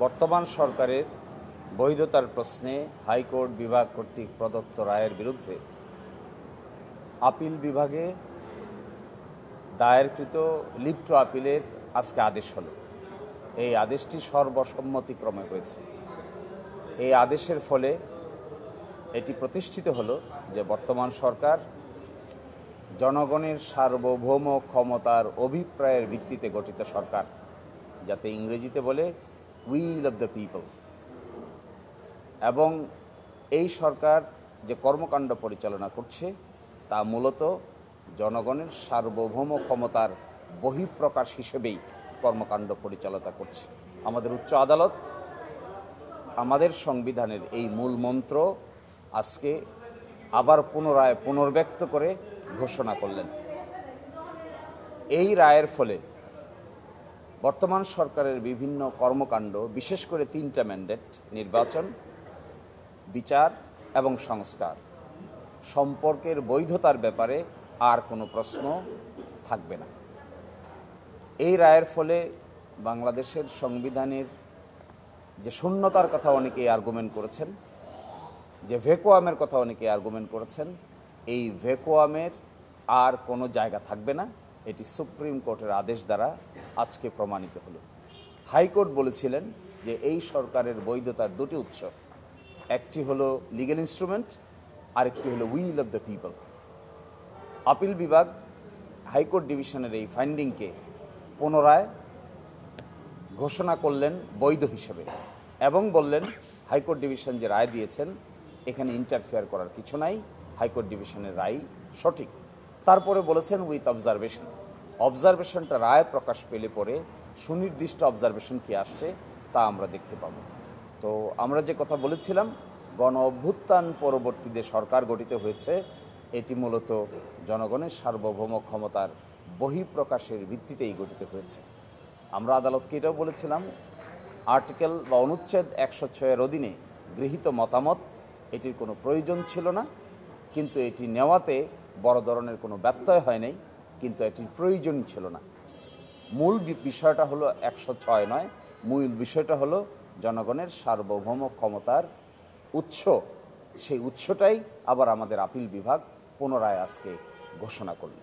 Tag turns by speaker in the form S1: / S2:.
S1: বর্তমান সরকারের বৈধতার প্রশ্নে হাইকোর্ট বিভাগ কর্তৃক প্রদত্ত রায়ের বিরুদ্ধে আপিল বিভাগে দায়েরকৃত লিভ টু আপিলের আজকে আদেশ হলো। এই আদেশটি সর্বসম্মতিক্রমে হয়েছে। এই আদেশের ফলে এটি প্রতিষ্ঠিত হলো যে বর্তমান সরকার জনগণের সার্বভৌম ক্ষমতার অভিপ্রায়ের ভিত্তিতে গঠিত সরকার, যাতে ইংরেজিতে বলে উইল অফ দ্য পিপল। এবং এই সরকার যে কর্মকাণ্ড পরিচালনা করছে তা মূলত জনগণের সার্বভৌম ক্ষমতার বহিঃপ্রকাশ হিসেবেই কর্মকাণ্ড পরিচালনা করছে। আমাদের উচ্চ আদালত আমাদের সংবিধানের এই মূল মন্ত্র আজকে আবার পুনরায় পুনর্ব্যক্ত করে ঘোষণা করলেন। এই রায়ের ফলে বর্তমান সরকারের বিভিন্ন কর্মকাণ্ড, বিশেষ করে 3টা ম্যান্ডেট নির্বাচন, বিচার এবং সংস্কার সম্পর্কের বৈধতার ব্যাপারে আর কোনো প্রশ্ন থাকবে না। এই রায়ের ফলে বাংলাদেশের সংবিধানের যে শূন্যতার কথা অনেকেই আর্গুমেন্ট করেছেন, যে ভ্যাকুয়ামের কথা অনেকেই আর্গুমেন্ট করেছেন, এই ভ্যাকুয়ামের আর কোনো জায়গা থাকবে না। এটি সুপ্রিম কোর্টের আদেশ দ্বারা আজকে প্রমাণিত হলো। হাইকোর্ট বলেছিলেন যে এই সরকারের বৈধতার দুটি উৎস, একটি হলো লিগ্যাল ইনস্ট্রুমেন্ট, আরেকটি হলো will of the people. Appeal বিভাগ হাইকোর্ট ডিভিশনের এই ফাইন্ডিংকে পুনরায় ঘোষণা করলেন বৈধ হিসেবে এবং বললেন হাইকোর্ট ডিভিশন যে রায় দিয়েছেন এখানে ইন্টারফেয়ার করার কিছু নাই, হাইকোর্ট ডিভিশনের রায় সঠিক। তারপরে বলেছেন উইথ অবজারভেশন। অবজারভেশনটা রায় প্রকাশ পেলে পরে সুনির্দিষ্ট অবজারভেশন কি আসছে তা আমরা দেখতে পাব। তো আমরা যে কথা বলেছিলাম, গণ অভ্যুত্থান পরবর্তী যে সরকার গঠিত হয়েছে এটি মূলত জনগণের সার্বভৌম ক্ষমতার বহিঃপ্রকাশের ভিত্তিতেই গঠিত হয়েছে। আমরা আদালতকে এটাও বলেছিলাম, আর্টিকেল বা অনুচ্ছেদ 106-এর অধীনে গৃহীত মতামত এটির কোনো প্রয়োজন ছিল না, কিন্তু এটি নেওয়াতে বড় ধরনের কোনো ব্যত্যয় হয় নাই, কিন্তু এটির প্রয়োজন ছিল না। মূল বিষয়টা হলো 106 নয়, মূল বিষয়টা হলো জনগণের সার্বভৌম ক্ষমতার উৎস। সেই উৎসটাই আবার আমাদের আপিল বিভাগ পুনরায় আজকে ঘোষণা করল।